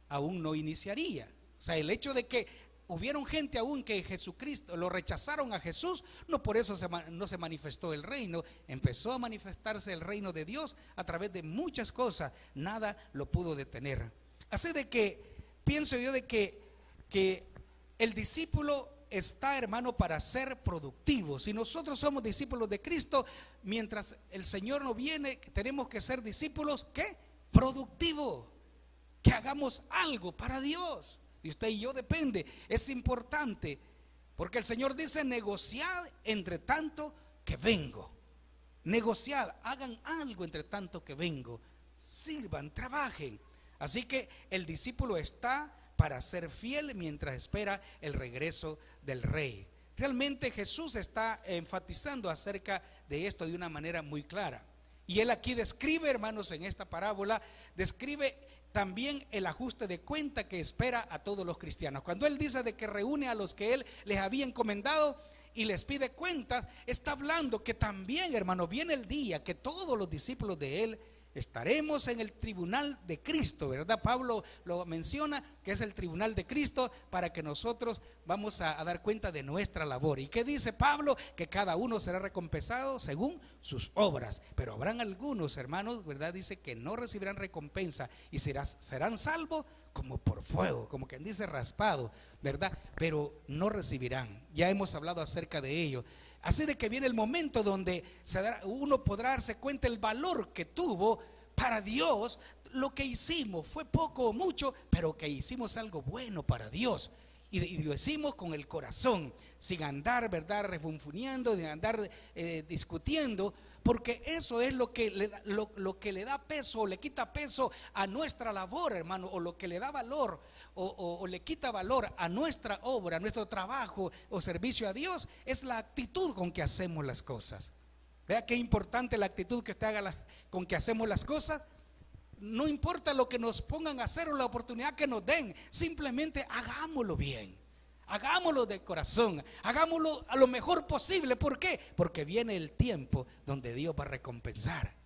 aún no iniciaría. O sea, el hecho de que hubieron gente aún que Jesucristo lo rechazaron a Jesús, no por eso no se manifestó el reino. Empezó a manifestarse el reino de Dios a través de muchas cosas. Nada lo pudo detener. Así de que pienso yo de que el discípulo está, hermano, para ser productivo. Si nosotros somos discípulos de Cristo, mientras el Señor no viene, tenemos que ser discípulos, ¿qué? Productivos, que hagamos algo para Dios. Y usted y yo depende, es importante, porque el Señor dice, negociad entre tanto que vengo. Negociad, hagan algo entre tanto que vengo. Sirvan, trabajen. Así que el discípulo está para ser fiel mientras espera el regreso del Rey. Realmente Jesús está enfatizando acerca de esto de una manera muy clara. Y Él aquí describe, hermanos, en esta parábola, describe también el ajuste de cuenta que espera a todos los cristianos. Cuando Él dice de que reúne a los que Él les había encomendado, y les pide cuentas, está hablando que también, hermano, viene el día que todos los discípulos de Él estaremos en el tribunal de Cristo, ¿verdad? Pablo lo menciona, que es el tribunal de Cristo, para que nosotros vamos a dar cuenta de nuestra labor. ¿Y qué dice Pablo? Que cada uno será recompensado según sus obras. Pero habrán algunos, hermanos, ¿verdad? Dice que no recibirán recompensa y serán salvos como por fuego, como quien dice raspado, ¿verdad? Pero no recibirán. Ya hemos hablado acerca de ello. Así de que viene el momento donde uno podrá darse cuenta el valor que tuvo para Dios. Lo que hicimos fue poco o mucho, pero que hicimos algo bueno para Dios. Y lo hicimos con el corazón, sin andar, ¿verdad?, refunfuñando, de andar discutiendo, porque eso es lo que le da peso o le quita peso a nuestra labor, hermano, o lo que le da valor o le quita valor a nuestra obra, a nuestro trabajo o servicio a Dios, es la actitud con que hacemos las cosas. Vea qué importante la actitud que usted haga con que hacemos las cosas. No importa lo que nos pongan a hacer o la oportunidad que nos den, simplemente hagámoslo bien, hagámoslo de corazón, hagámoslo a lo mejor posible. ¿Por qué? Porque viene el tiempo donde Dios va a recompensar.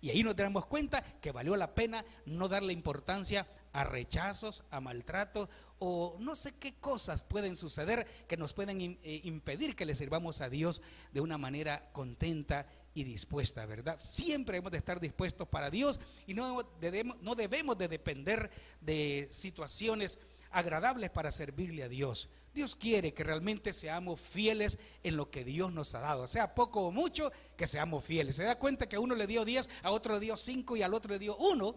Y ahí nos damos cuenta que valió la pena no darle importancia a rechazos, a maltratos o no sé qué cosas pueden suceder que nos pueden impedir que le sirvamos a Dios de una manera contenta y dispuesta, ¿verdad? Siempre hemos de estar dispuestos para Dios y no debemos de depender de situaciones agradables para servirle a Dios. Dios quiere que realmente seamos fieles en lo que Dios nos ha dado, sea poco o mucho, que seamos fieles. Se da cuenta que a uno le dio 10, a otro le dio 5 y al otro le dio 1,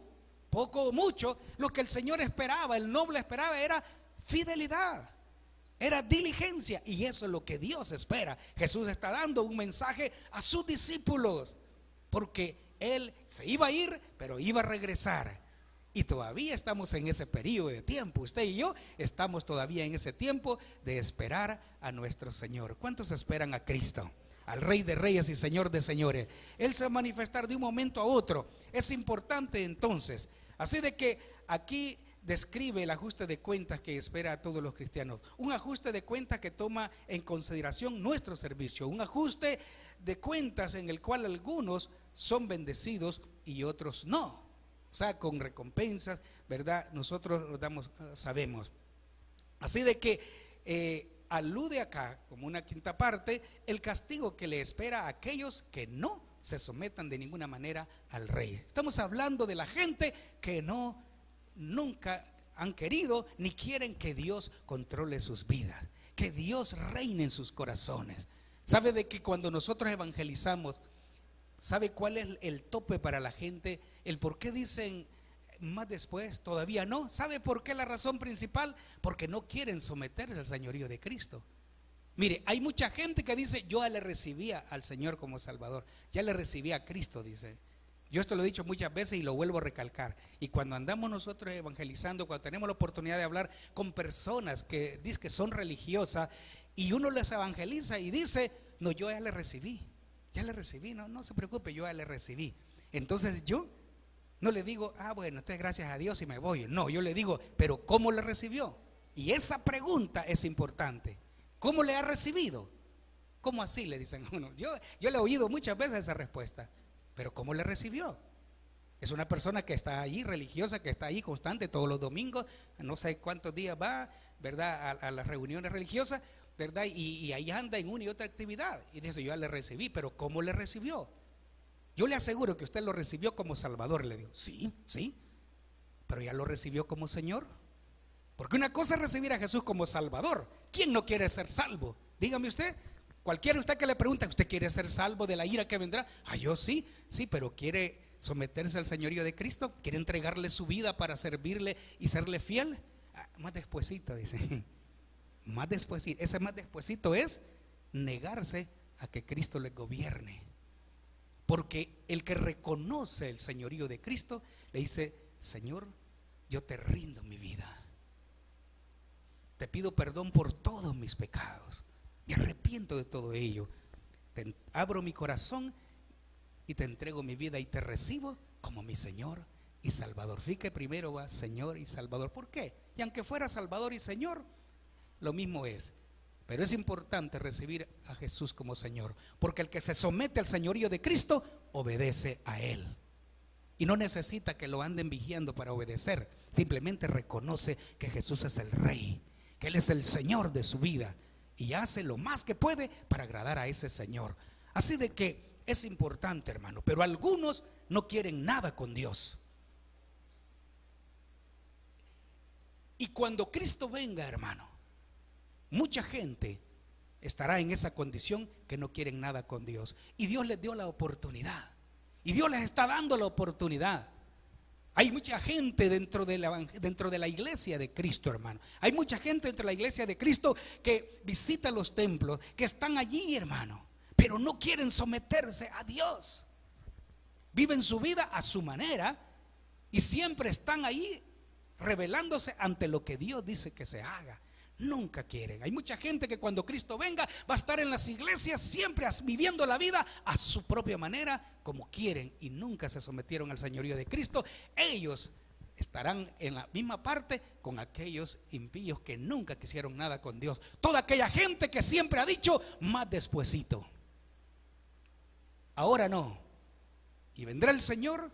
poco o mucho. Lo que el Señor esperaba, el noble esperaba, era fidelidad, era diligencia, y eso es lo que Dios espera. Jesús está dando un mensaje a sus discípulos, porque Él se iba a ir, pero iba a regresar. Y todavía estamos en ese periodo de tiempo. Usted y yo estamos todavía en ese tiempo de esperar a nuestro Señor. ¿Cuántos esperan a Cristo, al Rey de Reyes y Señor de Señores? Él se va a manifestar de un momento a otro. Es importante entonces. Así de que aquí describe el ajuste de cuentas que espera a todos los cristianos. Un ajuste de cuentas que toma en consideración nuestro servicio. Un ajuste de cuentas en el cual algunos son bendecidos y otros no. O sea, con recompensas, ¿verdad? Nosotros lo damos, sabemos. Así de que alude acá, como una quinta parte, el castigo que le espera a aquellos que no se sometan de ninguna manera al rey. Estamos hablando de la gente que nunca han querido ni quieren que Dios controle sus vidas, que Dios reine en sus corazones. ¿Sabe de que cuando nosotros evangelizamos, sabe cuál es el tope para la gente? El por qué dicen más después, todavía no. ¿Sabe por qué la razón principal? Porque no quieren someterse al señorío de Cristo. Mire, hay mucha gente que dice: yo ya le recibía al Señor como Salvador, ya le recibí a Cristo, dice. Yo esto lo he dicho muchas veces y lo vuelvo a recalcar. Y cuando andamos nosotros evangelizando, cuando tenemos la oportunidad de hablar con personas que dicen que son religiosas, y uno les evangeliza y dice: no, yo ya le recibí, no se preocupe, yo ya le recibí. Entonces yo no le digo: bueno, entonces gracias a Dios y me voy. No, yo le digo: pero ¿cómo le recibió? Y esa pregunta es importante. ¿Cómo le ha recibido? ¿Cómo así?, le dicen a uno. Yo le he oído muchas veces esa respuesta. Pero ¿cómo le recibió? Es una persona que está ahí, religiosa, que está ahí constante todos los domingos, no sé cuántos días va, ¿verdad?, a las reuniones religiosas, ¿verdad? Y ahí anda en una y otra actividad. Y dice: yo ya le recibí. Pero ¿cómo le recibió? Yo le aseguro que usted lo recibió como Salvador. Le digo: sí, pero ya lo recibió como Señor. Porque una cosa es recibir a Jesús como Salvador. ¿Quién no quiere ser salvo? Dígame usted. Cualquiera usted que le pregunta: ¿usted quiere ser salvo de la ira que vendrá? Yo sí, pero ¿quiere someterse al señorío de Cristo? ¿Quiere entregarle su vida para servirle y serle fiel? Más despuesito, dice. Más despuesito. Ese más despuesito es negarse a que Cristo le gobierne. Porque el que reconoce el señorío de Cristo le dice: Señor, yo te rindo mi vida, te pido perdón por todos mis pecados, me arrepiento de todo ello, abro mi corazón y te entrego mi vida y te recibo como mi Señor y Salvador. Fíjate, primero va Señor y Salvador. ¿Por qué? Y aunque fuera Salvador y Señor, lo mismo es. Pero es importante recibir a Jesús como Señor, porque el que se somete al señorío de Cristo obedece a Él. Y no necesita que lo anden vigiando para obedecer. Simplemente reconoce que Jesús es el Rey, que Él es el Señor de su vida, y hace lo más que puede para agradar a ese Señor. Así de que es importante, hermano. Pero algunos no quieren nada con Dios. Y cuando Cristo venga, hermano, mucha gente estará en esa condición que no quieren nada con Dios. Y Dios les dio la oportunidad. Y Dios les está dando la oportunidad. Hay mucha gente dentro de la iglesia de Cristo, hermano. Hay mucha gente dentro de la iglesia de Cristo que visita los templos, que están allí, hermano, pero no quieren someterse a Dios. Viven su vida a su manera y siempre están ahí rebelándose ante lo que Dios dice que se haga. Nunca quieren. Hay mucha gente que cuando Cristo venga va a estar en las iglesias siempre viviendo la vida a su propia manera, como quieren, y nunca se sometieron al señorío de Cristo. Ellos estarán en la misma parte con aquellos impíos que nunca quisieron nada con Dios. Toda aquella gente que siempre ha dicho más despuesito. Ahora no. Y vendrá el Señor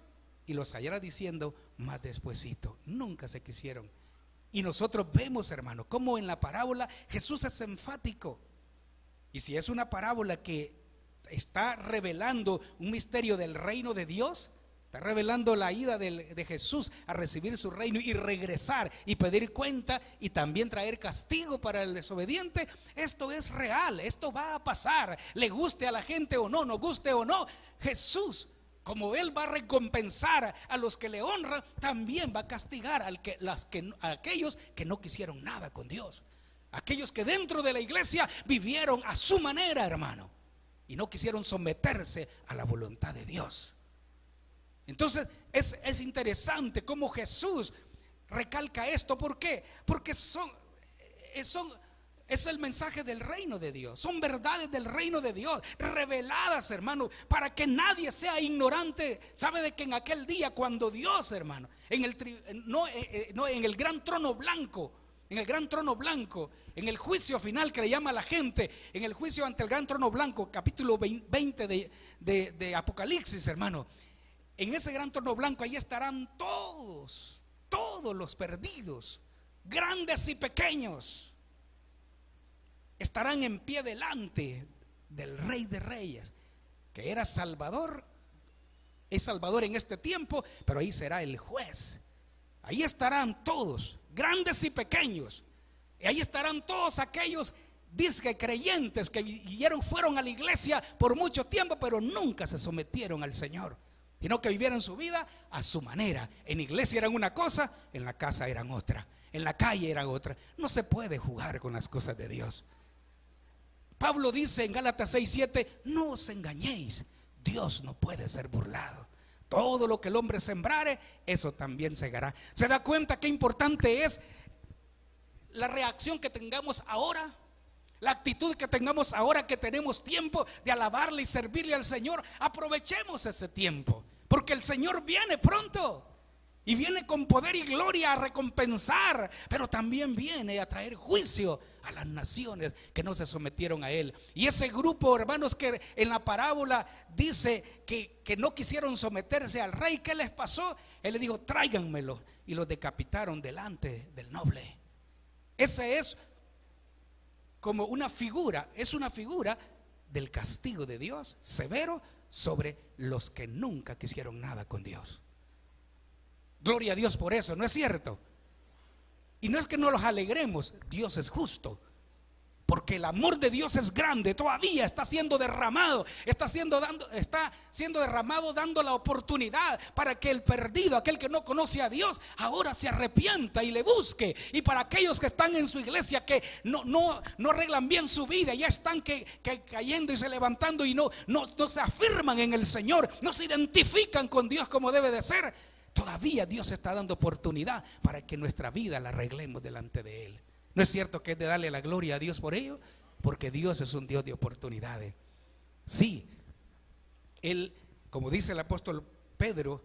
y los hallará diciendo más despuesito. Nunca se quisieron. Y nosotros vemos, hermano, como en la parábola Jesús es enfático. Y si es una parábola que está revelando un misterio del reino de Dios, está revelando la ida de Jesús a recibir su reino y regresar y pedir cuenta y también traer castigo para el desobediente. Esto es real, esto va a pasar, le guste a la gente o no, no guste o no. Jesús, como Él va a recompensar a los que le honran, también va a castigar a aquellos que no quisieron nada con Dios. Aquellos que dentro de la iglesia vivieron a su manera, hermano, y no quisieron someterse a la voluntad de Dios. Entonces es interesante cómo Jesús recalca esto. ¿Por qué? Porque es el mensaje del reino de Dios. Son verdades del reino de Dios reveladas, hermano, para que nadie sea ignorante. Sabe de que en aquel día cuando Dios, hermano, en el gran trono blanco, en el juicio final que le llama a la gente, en el juicio ante el gran trono blanco, capítulo 20 de Apocalipsis, hermano, en ese gran trono blanco ahí estarán todos los perdidos, grandes y pequeños. Estarán en pie delante del Rey de Reyes, que era Salvador, es Salvador en este tiempo, pero ahí será el juez. Ahí estarán todos, grandes y pequeños, y ahí estarán todos aquellos disque creyentes que fueron a la iglesia por mucho tiempo, pero nunca se sometieron al Señor, sino que vivieron su vida a su manera. En iglesia eran una cosa, en la casa eran otra, en la calle eran otra. No se puede jugar con las cosas de Dios. Pablo dice en Gálatas 6:7, no os engañéis, Dios no puede ser burlado. Todo lo que el hombre sembrare, eso también segará. ¿Se da cuenta qué importante es la reacción que tengamos ahora? La actitud que tengamos ahora que tenemos tiempo de alabarle y servirle al Señor. Aprovechemos ese tiempo, porque el Señor viene pronto. Y viene con poder y gloria a recompensar, pero también viene a traer juicio a las naciones que no se sometieron a Él. Y ese grupo, hermanos, que en la parábola dice que no quisieron someterse al rey, ¿qué les pasó? Él le dijo, tráiganmelo, y los decapitaron delante del noble. Ese es como una figura, es una figura del castigo de Dios severo sobre los que nunca quisieron nada con Dios. Gloria a Dios por eso, ¿no es cierto? Y no es que no los alegremos, Dios es justo, porque el amor de Dios es grande, todavía está siendo derramado, está siendo derramado, dando la oportunidad para que el perdido, aquel que no conoce a Dios, ahora se arrepienta y le busque. Y para aquellos que están en su iglesia, que no arreglan bien su vida, ya están cayendo y se levantando y no se afirman en el Señor, no se identifican con Dios como debe de ser. Todavía Dios está dando oportunidad para que nuestra vida la arreglemos delante de Él. ¿No es cierto que es de darle la gloria a Dios por ello? Porque Dios es un Dios de oportunidades. Sí, Él, como dice el apóstol Pedro,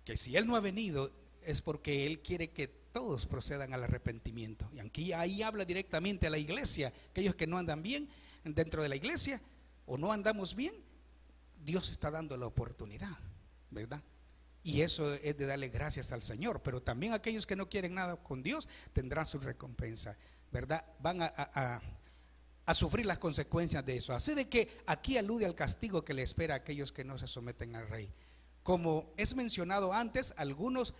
que si Él no ha venido es porque Él quiere que todos procedan al arrepentimiento. Y aquí ahí habla directamente a la iglesia, aquellos que no andan bien dentro de la iglesia o no andamos bien, Dios está dando la oportunidad, ¿verdad? Y eso es de darle gracias al Señor. Pero también aquellos que no quieren nada con Dios tendrán su recompensa, ¿verdad? Van a sufrir las consecuencias de eso. Así de que aquí alude al castigo que le espera a aquellos que no se someten al Rey. Como es mencionado antes, algunos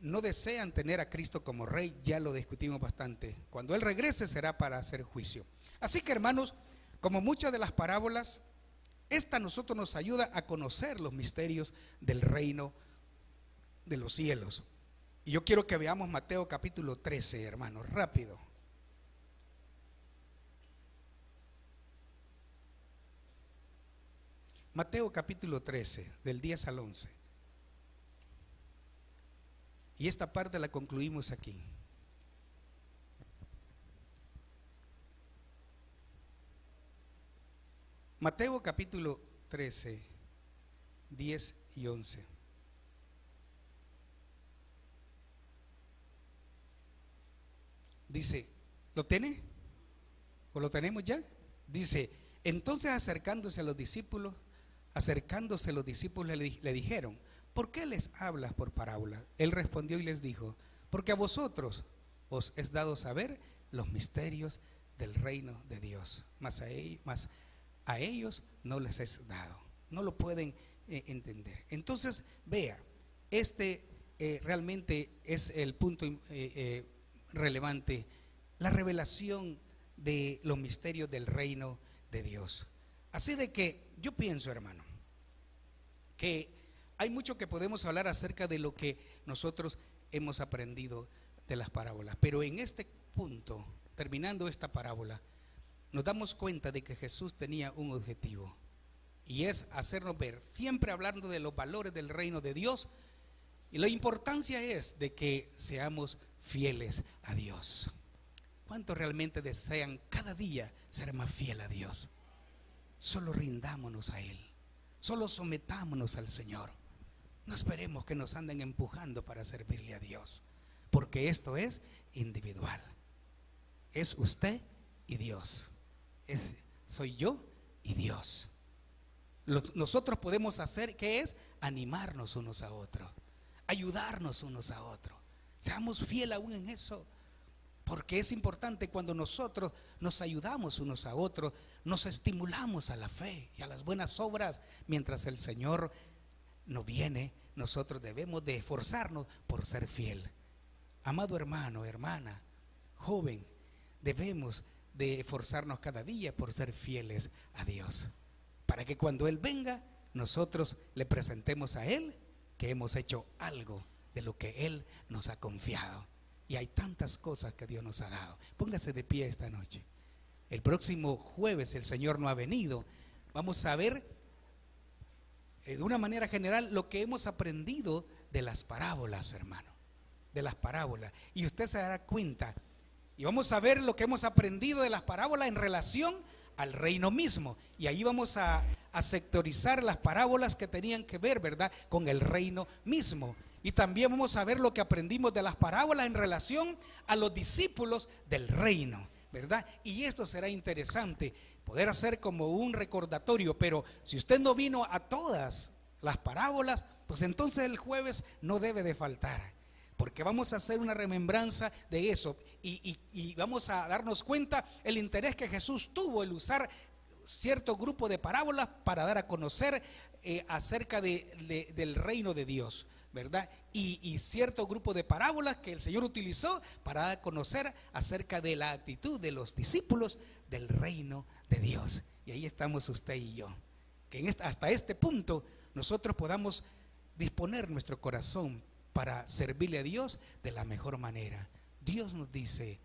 no desean tener a Cristo como Rey. Ya lo discutimos bastante. Cuando Él regrese será para hacer juicio. Así que, hermanos, como muchas de las parábolas, esta a nosotros nos ayuda a conocer los misterios del reino de los cielos. Y yo quiero que veamos Mateo capítulo 13, hermanos, rápido. Mateo capítulo 13, del 10 al 11. Y esta parte la concluimos aquí. Mateo capítulo 13, 10 y 11. Dice, ¿lo tiene? ¿O lo tenemos ya? Dice, entonces acercándose los discípulos le dijeron, ¿por qué les hablas por parábola? Él respondió y les dijo, porque a vosotros os es dado saber los misterios del reino de Dios, mas a ellos no les es dado, no lo pueden entender. Entonces, vea, realmente es el punto relevante, la revelación de los misterios del reino de Dios. Así de que yo pienso, hermano, que hay mucho que podemos hablar acerca de lo que nosotros hemos aprendido de las parábolas, pero en este punto, terminando esta parábola, nos damos cuenta de que Jesús tenía un objetivo, y es hacernos ver, siempre hablando de los valores del reino de Dios, y la importancia es de que seamos fieles a Dios. ¿Cuántos realmente desean cada día ser más fiel a Dios? Solo rindámonos a Él, solo sometámonos al Señor. No esperemos que nos anden empujando para servirle a Dios, porque esto es individual. Es usted y Dios. Soy yo y Dios. Nosotros podemos hacer, ¿qué es? Animarnos unos a otros, ayudarnos unos a otros. Seamos fieles aún en eso, porque es importante cuando nosotros nos ayudamos unos a otros, nos estimulamos a la fe y a las buenas obras. Mientras el Señor no viene, nosotros debemos de esforzarnos por ser fiel. Amado hermano, hermana, joven, debemos de esforzarnos cada día por ser fieles a Dios, para que cuando Él venga, nosotros le presentemos a Él que hemos hecho algo de lo que Él nos ha confiado. Y hay tantas cosas que Dios nos ha dado. Póngase de pie esta noche. El próximo jueves el Señor no ha venido. Vamos a ver de una manera general lo que hemos aprendido de las parábolas, hermano, de las parábolas. Y usted se dará cuenta. Y vamos a ver lo que hemos aprendido de las parábolas en relación al reino mismo. Y ahí vamos a sectorizar las parábolas que tenían que ver, ¿verdad?, con el reino mismo. Y también vamos a ver lo que aprendimos de las parábolas en relación a los discípulos del reino, ¿verdad? Y esto será interesante, poder hacer como un recordatorio. Pero si usted no vino a todas las parábolas, pues entonces el jueves no debe de faltar, porque vamos a hacer una remembranza de eso y vamos a darnos cuenta el interés que Jesús tuvo el usar cierto grupo de parábolas para dar a conocer acerca del reino de Dios, ¿verdad? Y cierto grupo de parábolas que el Señor utilizó para dar a conocer acerca de la actitud de los discípulos del reino de Dios. Y ahí estamos usted y yo, que hasta este punto nosotros podamos disponer nuestro corazón para servirle a Dios de la mejor manera. Dios nos dice: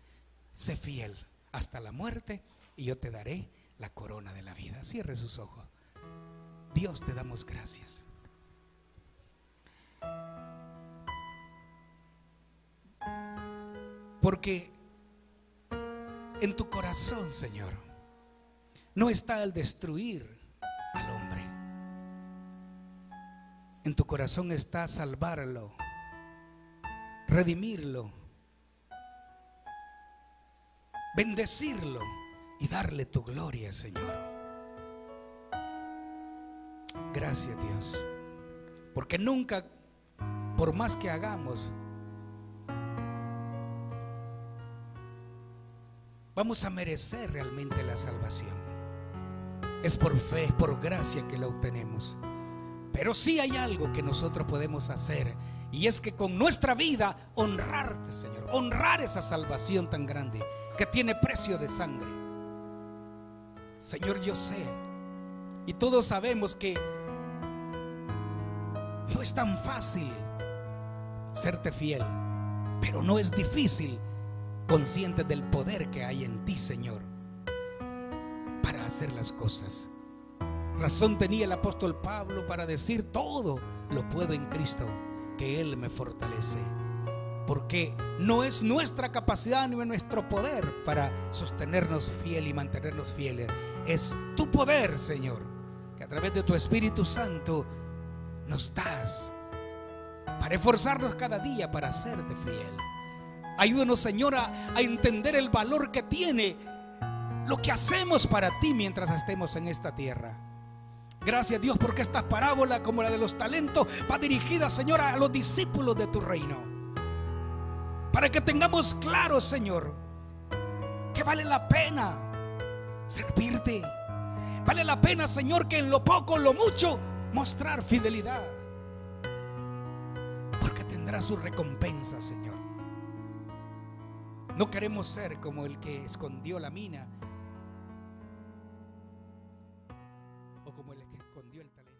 sé fiel hasta la muerte y yo te daré la corona de la vida. Cierre sus ojos. Dios, te damos gracias. Porque en tu corazón, Señor, no está el destruir al hombre. En tu corazón está salvarlo, redimirlo bendecirlo y darle tu gloria, Señor. Gracias, Dios, porque nunca, por más que hagamos, vamos a merecer realmente la salvación. Es por fe, es por gracia que la obtenemos. Pero sí hay algo que nosotros podemos hacer, y es que con nuestra vida honrarte, Señor, honrar esa salvación tan grande que tiene precio de sangre. Señor, yo sé, y todos sabemos que no es tan fácil serte fiel, pero no es difícil, consciente del poder que hay en ti, Señor, para hacer las cosas. Razón tenía el apóstol Pablo para decir: todo lo puedo en Cristo, que Él me fortalece. Porque no es nuestra capacidad ni nuestro poder para sostenernos fiel y mantenernos fieles. Es tu poder, Señor, que a través de tu Espíritu Santo nos das para esforzarnos cada día para hacerte fiel. Ayúdanos, Señor, a entender el valor que tiene lo que hacemos para ti mientras estemos en esta tierra. Gracias, Dios, porque esta parábola, como la de los talentos, va dirigida, Señor, a los discípulos de tu reino, para que tengamos claro, Señor, que vale la pena servirte. Vale la pena, Señor, que en lo poco, en lo mucho, mostrar fidelidad, porque tendrá su recompensa, Señor. No queremos ser como el que escondió la mina, o como el que escondió el talento.